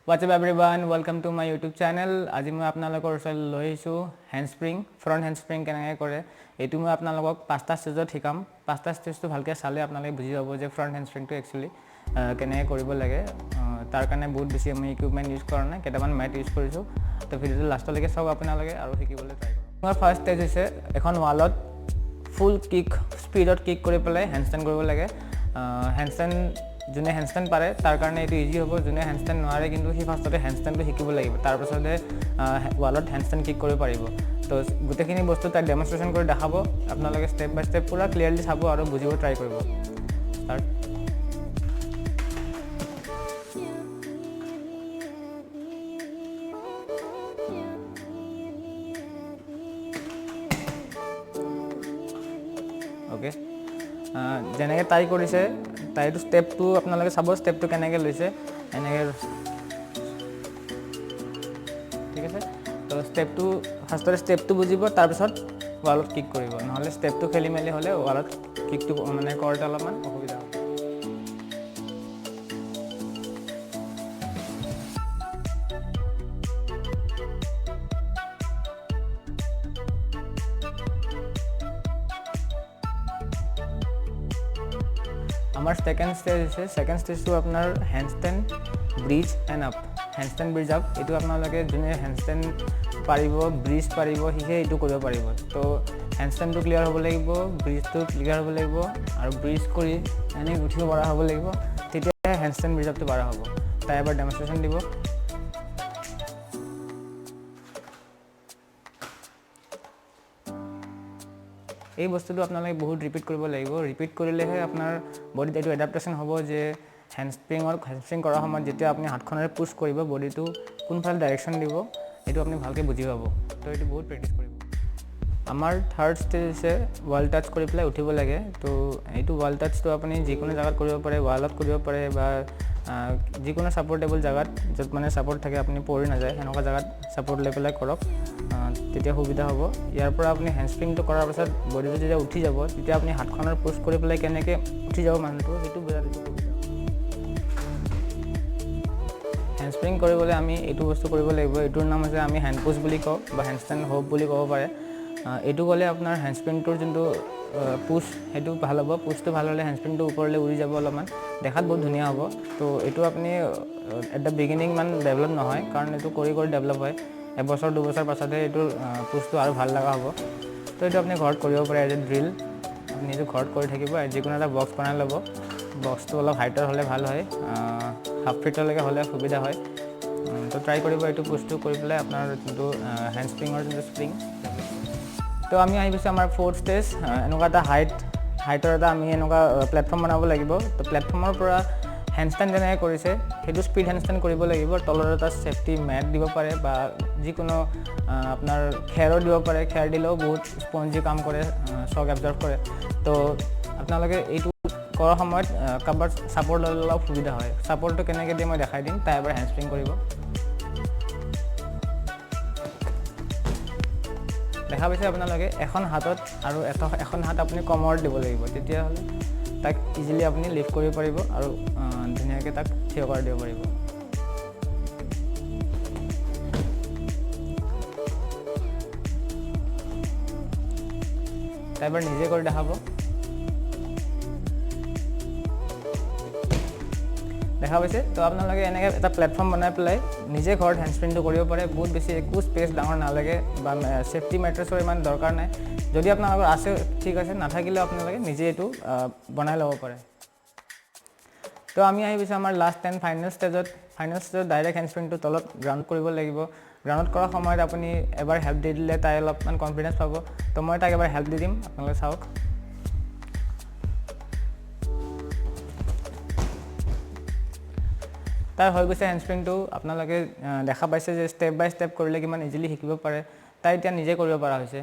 What's up everyone, welcome to my YouTube channel. আজি মই আপোনালোকৰ ওচৰত লৈ আহিছো হ্যান্ডস্প্ৰিং, ফ্ৰন্ট হ্যান্ডস্প্ৰিং কেনেকৈ কৰে। এইটো মই আপোনালোকক পাঁচটা ষ্টেজত শিকাম। পাঁচটা ষ্টেজটো ভালকৈ চালে আপোনালোকে বুজি পাব যে ফ্ৰন্ট হ্যান্ডস্প্ৰিংটো একচুয়ালি কেনেকৈ কৰিব লাগে। তাৰ কাৰণে বহুত বেছি আমি ইকুইপমেন্ট ইউজ কৰা নাই, কেইটামান মেট ইউজ কৰিছো। তো ভিডিওটো লাষ্টলৈকে চাওক আপোনালোকে আৰু শিকিবলৈ ট্ৰাই কৰক। আমাৰ ফাৰ্ষ্ট ষ্টেজ হৈছে এখন ৱালত ফুল কিক স্পীডত কিক কৰি পেলাই হ্যান্ডস্টেণ্ড কৰিব লাগে। হ্যান্ডস্টেণ্ড যোনে হ্যান্ডস্টেণ্ড পাৰে তাৰ কাৰণে এইটো ইজি হ'ব। যোনে হ্যান্ডস্টেণ্ড নোৱাৰে কিন্তু সি ফাৰ্ষ্টতে হ্যান্ডস্টেণ্ডটো শিকিব লাগিব, তাৰপাছতে ৱালত হ্যান্ডস্টেণ্ড কিক কৰিব পাৰিব। তো গোটেইখিনি বস্তু তাক ডেমনষ্ট্ৰেশ্যন কৰি দেখাব, আপোনালোকে ষ্টেপ বাই ষ্টেপ পুৰা ক্লিয়াৰলি চাব আৰু বুজিব ট্ৰাই কৰিব। ষ্টাৰ্ট। ओके, যেনেকৈ তাই কৰিছে তাইটো ষ্টেপটো আপোনালোকে চাব, ষ্টেপটো কেনেকৈ লৈছে এনেকৈ, ঠিক আছে। তো ষ্টেপটো ফাৰ্ষ্টতে ষ্টেপটো বুজিব, তাৰপিছত ৱালত কিক কৰিব, নহ'লে ষ্টেপটো খেলি মেলি হ'লে ৱালত কিকটো মানে কৰোঁতে অলপমান অসুবিধা হ'ব। আমাৰ সেকেন্ড স্টেজ আছে, সেকেন্ড স্টেজটো আপোনাৰ handstand bridge and up, handstand bridge up. এইটো আপোনালোকে যোনে হ্যান্ডস্টেণ্ড পাৰিব, ব্ৰিজ পাৰিব, সিহে এইটো কৰিব পাৰিব। তো হ্যান্ডস্টেণ্ডটো ক্লিয়াৰ হ'ব লাগিব, ব্ৰিজটো ক্লিয়াৰ হ'ব লাগিব, আৰু ব্ৰিজ কৰি এনেকৈ উঠিব পৰা হ'ব লাগিব, তেতিয়াহে হ্যান্ডস্টেণ্ড ব্ৰিজ আপটো পৰা হ'ব। তাই এবাৰ ডেমনষ্ট্ৰেশ্যন দিব। এই বস্তুটো আপোনালোকে বহুত ৰিপিট কৰিব লাগিব। ৰিপিট কৰিলেহে আপোনাৰ বডিত এইটো এডাপ্টেশ্যন হ'ব যে হ্যান্ডস্প্ৰিং কৰাৰ সময়ত যেতিয়া আপুনি হাতখনেৰে পুছ কৰিব, বডিটো কোনফালে ডাইৰেকশ্যন দিব এইটো আপুনি ভালকৈ বুজি পাব। তো এইটো বহুত প্ৰেক্টিছ কৰিব। আমাৰ থাৰ্ড ষ্টেজ হৈছে ৱাল টাচ কৰি পেলাই উঠিব লাগে। তো এইটো ৱাল টাচটো আপুনি যিকোনো জেগাত কৰিব পাৰে, ৱালত কৰিব পাৰে বা যিকোনো ছাপৰ্টেবল জেগাত য'ত মানে ছাপৰ্ট থাকে, আপুনি পৰি নাযায় সেনেকুৱা জেগাত ছাপৰ্ট লৈ পেলাই কৰক, তেতিয়া সুবিধা হ'ব। ইয়াৰ পৰা আপুনি হ্যান্ডস্প্ৰিংটো কৰাৰ পাছত বডিটো যেতিয়া উঠি যাব, তেতিয়া আপুনি হাতখনৰ পুছ কৰি পেলাই কেনেকৈ উঠি যাব মানুহটো, সেইটো বুজাত এইটো সুবিধা হ'ব। হ্যান্ডস্প্ৰিং কৰিবলৈ আমি এইটো বস্তু কৰিব লাগিব, এইটোৰ নাম হৈছে আমি হেণ্ড পুছ বুলি কওঁ বা হেণ্ডষ্টেণ্ড হোপ বুলি ক'ব পাৰে। এইটো ক'লে আপোনাৰ হ্যান্ডস্প্ৰিংটোৰ যোনটো পুছ সেইটো ভাল হ'ব। পুছটো ভাল হ'লে হ্যান্ডস্প্ৰিংটো ওপৰলৈ উৰি যাব, অলপমান দেখাত বহুত ধুনীয়া হ'ব। তো এইটো আপুনি এট দ্য বিগিনিং ইমান ডেভেলপ নহয়, কাৰণ এইটো কৰি কৰি ডেভেলপ হয়। এবছৰ দুবছৰ পাছতহে এইটোৰ পুছটো আৰু ভাল লগা হ'ব। তো এইটো আপুনি ঘৰত কৰিব পাৰে এজ এ ড্ৰিল। আপুনি এইটো ঘৰত কৰি থাকিব, যিকোনো এটা বক্স বনাই ল'ব। বক্সটো অলপ হাইটৰ হ'লে ভাল হয়, হাফ ফিটলৈকে হ'লে সুবিধা হয়। তো ট্ৰাই কৰিব এইটো পুছটো কৰি পেলাই আপোনাৰ যোনটো হ্যান্ডস্প্ৰিঙৰ যোনটো স্প্ৰিং। তো আমি আহি গৈছোঁ আমাৰ ফ'ৰ্থ ষ্টেজ। এনেকুৱা এটা হাইটৰ এটা আমি এনেকুৱা প্লেটফৰ্ম বনাব লাগিব। তো প্লেটফৰ্মৰ পৰা হ্যান্ডস্টেণ্ড যেনেকৈ কৰিছে সেইটো স্পীড হ্যান্ডস্টেণ্ড কৰিব লাগিব। তলৰ এটা ছেফটি মেট দিব পাৰে বা যিকোনো আপোনাৰ খেৰো দিব পাৰে। খেৰ দিলেও বহুত স্পঞ্জি কাম কৰে, শ্বক এবজৰ্ভ কৰে। তো আপোনালোকে এইটো কৰাৰ সময়ত কাৰোবাৰ ছাপৰ্ট লৈ অলপ সুবিধা হয়। ছাপৰ্টটো কেনেকৈ দিয়ে মই দেখাই দিম, তাই এবাৰ হ্যান্ডস্প্ৰিং কৰিব। দেখা পাইছে আপোনালোকে এখন হাতত আৰু এখন হাত আপুনি কমৰত দিব লাগিব, তেতিয়াহ'লে তাক ইজিলি আপুনি লিফ্ট কৰিব পাৰিব আৰু ধুনীয়াকৈ তাক থিয় কৰাই দিব পাৰিব। তাই এবাৰ নিজে কৰি দেখাব। দেখা পাইছে? তো আপোনালোকে এনেকৈ এটা প্লেটফৰ্ম বনাই পেলাই নিজে ঘৰত হ্যান্ডস্প্ৰিংটো কৰিব পাৰে। বহুত বেছি একো স্পেচ ডাঙৰ নালাগে বা ছেফটি মেট্ৰেছৰ ইমান দৰকাৰ নাই। যদি আপোনালোকৰ আছে ঠিক আছে, নাথাকিলেও আপোনালোকে নিজে এইটো বনাই ল'ব পাৰে। তো আমি আহি গৈছোঁ আমাৰ লাষ্ট এণ্ড ফাইনেল ষ্টেজত। ফাইনেল ষ্টেজত ডাইৰেক্ট হ্যান্ডস্প্ৰিংটো তলত গ্ৰাউণ্ড কৰিব লাগিব। গ্ৰাউণ্ড কৰাৰ সময়ত আপুনি এবাৰ হেল্প দি দিলে তাই অলপমান কনফিডেঞ্চ পাব। তো মই তাক এবাৰ হেল্প দি দিম, আপোনালোকে চাওক। তাই হৈ গৈছে হ্যান্ডস্প্ৰিংটো। আপোনালোকে দেখা পাইছে যে ষ্টেপ বাই ষ্টেপ কৰিলে কিমান ইজিলি শিকিব পাৰে। তাই এতিয়া নিজে কৰিব পৰা হৈছে।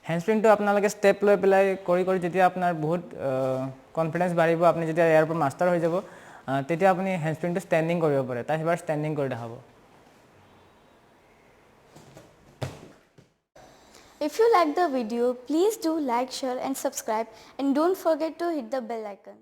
হ্যান্ডস্প্ৰিংটো আপোনালোকে ষ্টেপ লৈ পেলাই কৰি কৰি যেতিয়া আপোনাৰ বহুত কনফিডেঞ্চ বাঢ়িব, আপুনি যেতিয়া ইয়াৰ পৰা মাষ্টাৰ হৈ যাব, তেতিয়া আপুনি হ্যান্ডস্প্ৰিংটো ষ্টেণ্ডিং কৰিব পাৰে। তাই এবাৰ ষ্টেণ্ডিং কৰি দেখাব। If you like the video, please do like, share and subscribe, and don't forget to hit the bell icon.